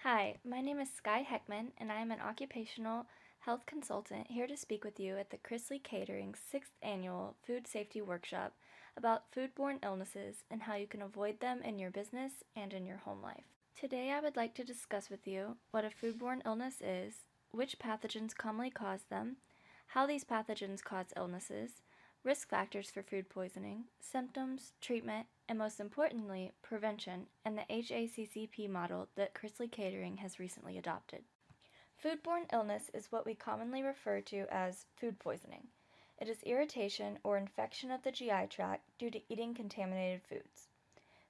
Hi, my name is Skye Heckman, and I am an occupational health consultant here to speak with you at the Chrisley Catering's 6th annual Food Safety Workshop about foodborne illnesses and how you can avoid them in your business and in your home life. Today I would like to discuss with you what a foodborne illness is, which pathogens commonly cause them, how these pathogens cause illnesses, risk factors for food poisoning, symptoms, treatment, and most importantly, prevention, and the HACCP model that Chrisley Catering has recently adopted. Foodborne illness is what we commonly refer to as food poisoning. It is irritation or infection of the GI tract due to eating contaminated foods.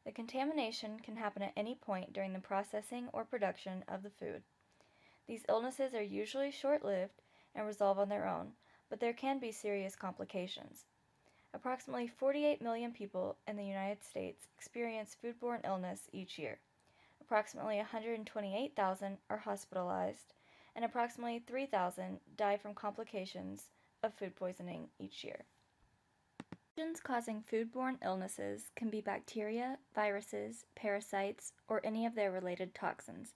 The contamination can happen at any point during the processing or production of the food. These illnesses are usually short-lived and resolve on their own, but there can be serious complications. Approximately 48 million people in the United States experience foodborne illness each year. Approximately 128,000 are hospitalized, and approximately 3,000 die from complications of food poisoning each year. Pathogens causing foodborne illnesses can be bacteria, viruses, parasites, or any of their related toxins.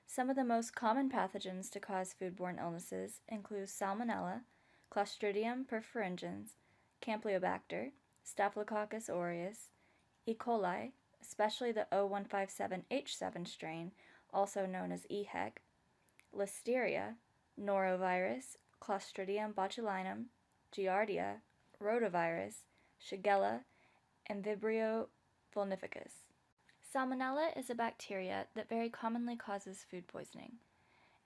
Some of the most common pathogens to cause foodborne illnesses include Salmonella, Clostridium perfringens, Campylobacter, Staphylococcus aureus, E. coli, especially the O157H7 strain, also known as EHEC, Listeria, Norovirus, Clostridium botulinum, Giardia, Rotavirus, Shigella, and Vibrio vulnificus. Salmonella is a bacteria that very commonly causes food poisoning.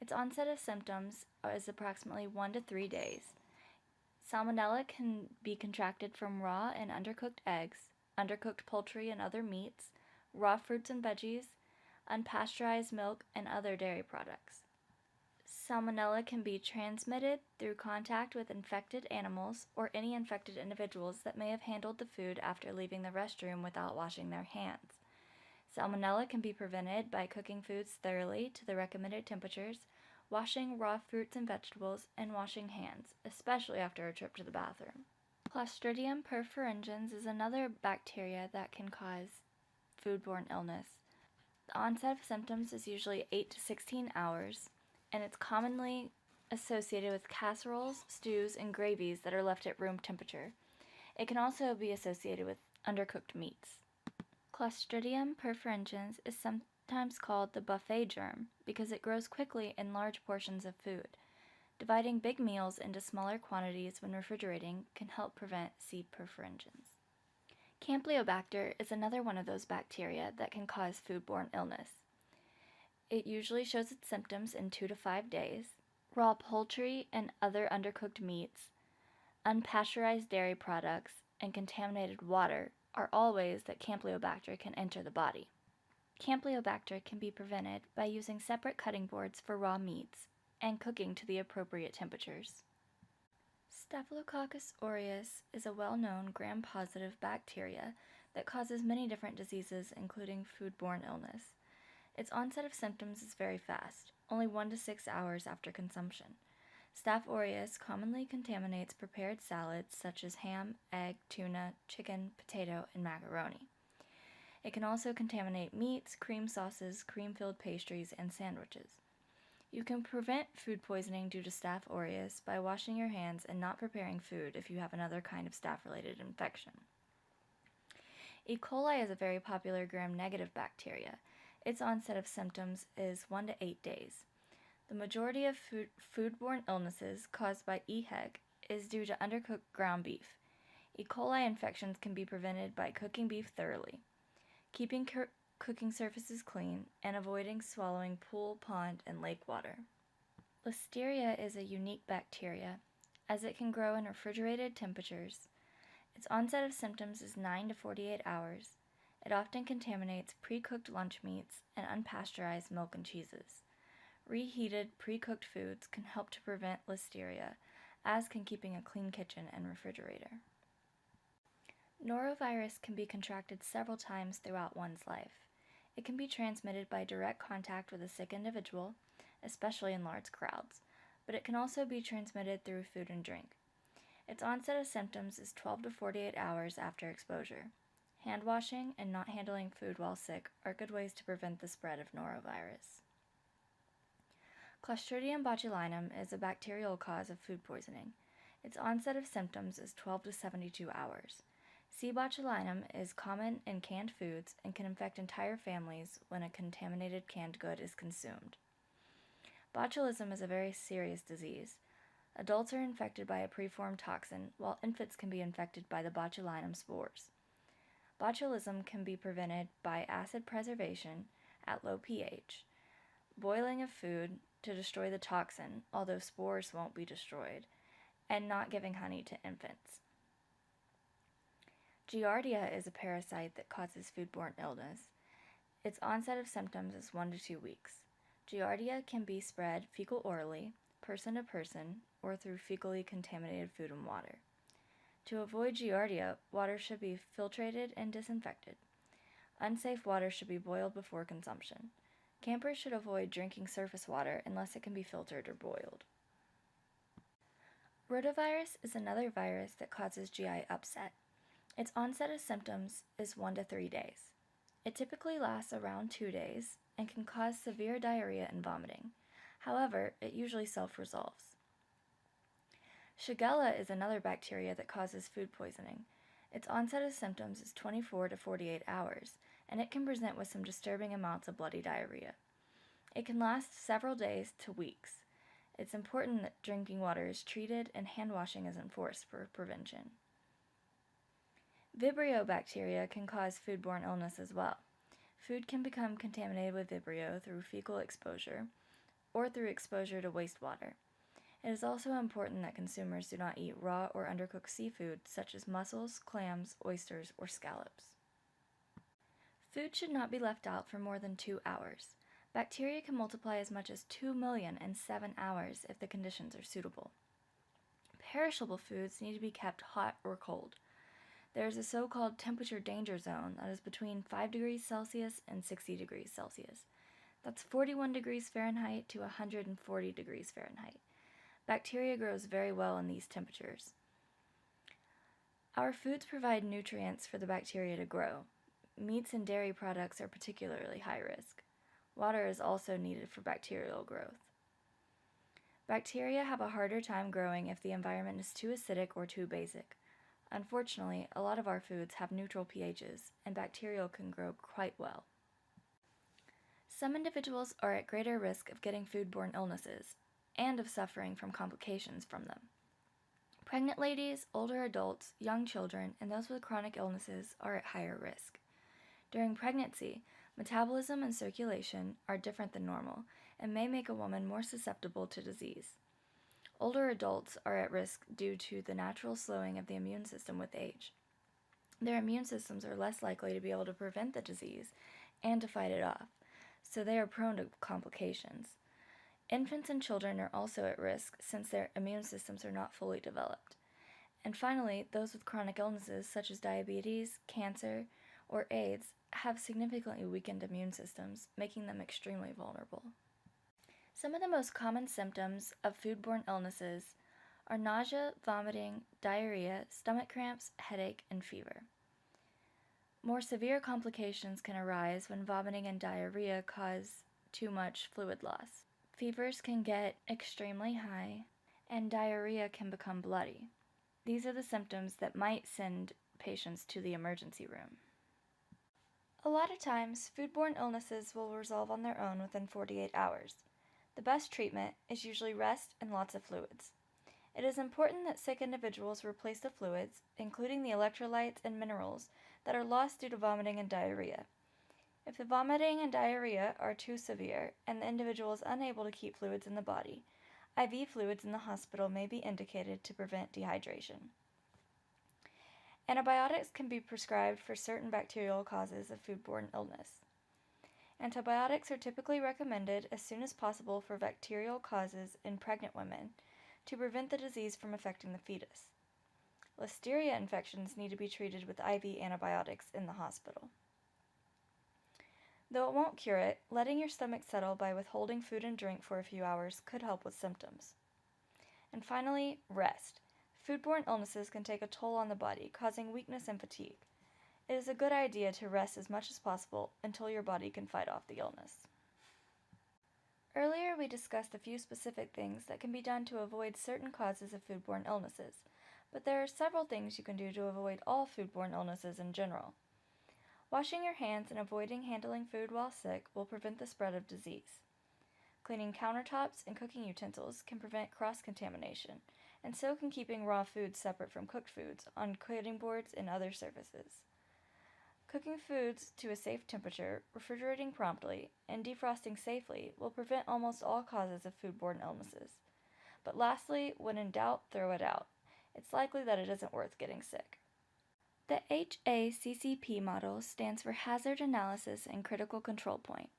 Its onset of symptoms is approximately 1 to 3 days. Salmonella can be contracted from raw and undercooked eggs, undercooked poultry and other meats, raw fruits and veggies, unpasteurized milk, and other dairy products. Salmonella can be transmitted through contact with infected animals or any infected individuals that may have handled the food after leaving the restroom without washing their hands. Salmonella can be prevented by cooking foods thoroughly to the recommended temperatures, washing raw fruits and vegetables, and washing hands, especially after a trip to the bathroom. Clostridium perfringens is another bacteria that can cause foodborne illness. The onset of symptoms is usually 8 to 16 hours, and it's commonly associated with casseroles, stews, and gravies that are left at room temperature. It can also be associated with undercooked meats. Clostridium perfringens is sometimes called the buffet germ because it grows quickly in large portions of food. Dividing big meals into smaller quantities when refrigerating can help prevent C. perfringens. Campylobacter is another one of those bacteria that can cause foodborne illness. It usually shows its symptoms in 2 to 5 days. Raw poultry and other undercooked meats, unpasteurized dairy products, and contaminated water are all ways that Campylobacter can enter the body. Campylobacter can be prevented by using separate cutting boards for raw meats and cooking to the appropriate temperatures. Staphylococcus aureus is a well-known gram-positive bacteria that causes many different diseases, including foodborne illness. Its onset of symptoms is very fast, only 1 to 6 hours after consumption. Staph aureus commonly contaminates prepared salads such as ham, egg, tuna, chicken, potato, and macaroni. It can also contaminate meats, cream sauces, cream-filled pastries, and sandwiches. You can prevent food poisoning due to Staph aureus by washing your hands and not preparing food if you have another kind of staph-related infection. E. coli is a very popular gram-negative bacteria. Its onset of symptoms is 1 to 8 days. The majority of foodborne illnesses caused by EHEC is due to undercooked ground beef. E. coli infections can be prevented by cooking beef thoroughly, keeping cooking surfaces clean, and avoiding swallowing pool, pond, and lake water. Listeria is a unique bacteria, as it can grow in refrigerated temperatures. Its onset of symptoms is 9 to 48 hours. It often contaminates pre-cooked lunch meats and unpasteurized milk and cheeses. Reheated, pre-cooked foods can help to prevent listeria, as can keeping a clean kitchen and refrigerator. Norovirus can be contracted several times throughout one's life. It can be transmitted by direct contact with a sick individual, especially in large crowds, but it can also be transmitted through food and drink. Its onset of symptoms is 12 to 48 hours after exposure. Hand washing and not handling food while sick are good ways to prevent the spread of norovirus. Clostridium botulinum is a bacterial cause of food poisoning. Its onset of symptoms is 12 to 72 hours. C. botulinum is common in canned foods and can infect entire families when a contaminated canned good is consumed. Botulism is a very serious disease. Adults are infected by a preformed toxin, while infants can be infected by the botulinum spores. Botulism can be prevented by acid preservation at low pH, boiling of food to destroy the toxin, although spores won't be destroyed, and not giving honey to infants. Giardia is a parasite that causes foodborne illness. Its onset of symptoms is 1 to 2 weeks. Giardia can be spread fecal-orally, person to person, or through fecally contaminated food and water. To avoid Giardia, water should be filtrated and disinfected. Unsafe water should be boiled before consumption. Campers should avoid drinking surface water unless it can be filtered or boiled. Rotavirus is another virus that causes GI upset. Its onset of symptoms is 1 to 3 days. It typically lasts around 2 days and can cause severe diarrhea and vomiting. However, it usually self-resolves. Shigella is another bacteria that causes food poisoning. Its onset of symptoms is 24 to 48 hours, and it can present with some disturbing amounts of bloody diarrhea. It can last several days to weeks. It's important that drinking water is treated and hand washing is enforced for prevention. Vibrio bacteria can cause foodborne illness as well. Food can become contaminated with Vibrio through fecal exposure or through exposure to wastewater. It is also important that consumers do not eat raw or undercooked seafood such as mussels, clams, oysters, or scallops. Food should not be left out for more than 2 hours. Bacteria can multiply as much as 2 million in 7 hours if the conditions are suitable. Perishable foods need to be kept hot or cold. There is a so-called temperature danger zone that is between 5 degrees Celsius and 60 degrees Celsius. That's 41 degrees Fahrenheit to 140 degrees Fahrenheit. Bacteria grows very well in these temperatures. Our foods provide nutrients for the bacteria to grow. Meats and dairy products are particularly high risk. Water is also needed for bacterial growth. Bacteria have a harder time growing if the environment is too acidic or too basic. Unfortunately, a lot of our foods have neutral pHs, and bacteria can grow quite well. Some individuals are at greater risk of getting foodborne illnesses and of suffering from complications from them. Pregnant ladies, older adults, young children, and those with chronic illnesses are at higher risk. During pregnancy, metabolism and circulation are different than normal and may make a woman more susceptible to disease. Older adults are at risk due to the natural slowing of the immune system with age. Their immune systems are less likely to be able to prevent the disease and to fight it off, so they are prone to complications. Infants and children are also at risk since their immune systems are not fully developed. And finally, those with chronic illnesses such as diabetes, cancer, or AIDS have significantly weakened immune systems, making them extremely vulnerable. Some of the most common symptoms of foodborne illnesses are nausea, vomiting, diarrhea, stomach cramps, headache, and fever. More severe complications can arise when vomiting and diarrhea cause too much fluid loss. Fevers can get extremely high, and diarrhea can become bloody. These are the symptoms that might send patients to the emergency room. A lot of times, foodborne illnesses will resolve on their own within 48 hours. The best treatment is usually rest and lots of fluids. It is important that sick individuals replace the fluids, including the electrolytes and minerals, that are lost due to vomiting and diarrhea. If the vomiting and diarrhea are too severe and the individual is unable to keep fluids in the body, IV fluids in the hospital may be indicated to prevent dehydration. Antibiotics can be prescribed for certain bacterial causes of foodborne illness. Antibiotics are typically recommended as soon as possible for bacterial causes in pregnant women to prevent the disease from affecting the fetus. Listeria infections need to be treated with IV antibiotics in the hospital. Though it won't cure it, letting your stomach settle by withholding food and drink for a few hours could help with symptoms. And finally, rest. Foodborne illnesses can take a toll on the body, causing weakness and fatigue. It is a good idea to rest as much as possible until your body can fight off the illness. Earlier, we discussed a few specific things that can be done to avoid certain causes of foodborne illnesses, but there are several things you can do to avoid all foodborne illnesses in general. Washing your hands and avoiding handling food while sick will prevent the spread of disease. Cleaning countertops and cooking utensils can prevent cross-contamination, and so can keeping raw foods separate from cooked foods on cutting boards and other surfaces. Cooking foods to a safe temperature, refrigerating promptly, and defrosting safely will prevent almost all causes of foodborne illnesses. But lastly, when in doubt, throw it out. It's likely that it isn't worth getting sick. The HACCP model stands for Hazard Analysis and Critical Control Point.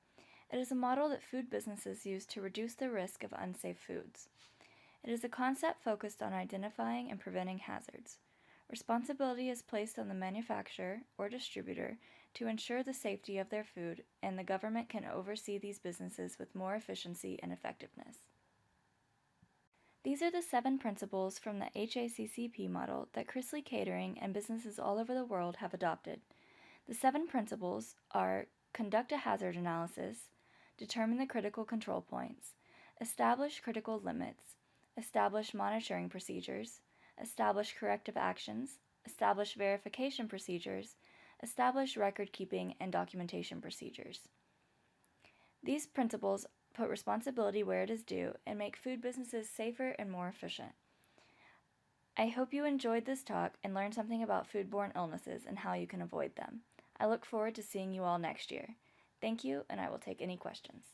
It is a model that food businesses use to reduce the risk of unsafe foods. It is a concept focused on identifying and preventing hazards. Responsibility is placed on the manufacturer or distributor to ensure the safety of their food, and the government can oversee these businesses with more efficiency and effectiveness. These are the 7 principles from the HACCP model that Chrisley Catering and businesses all over the world have adopted. The 7 principles are: conduct a hazard analysis, determine the critical control points, establish critical limits, establish monitoring procedures, establish corrective actions, establish verification procedures, establish record-keeping and documentation procedures. These principles put responsibility where it is due and make food businesses safer and more efficient. I hope you enjoyed this talk and learned something about foodborne illnesses and how you can avoid them. I look forward to seeing you all next year. Thank you, and I will take any questions.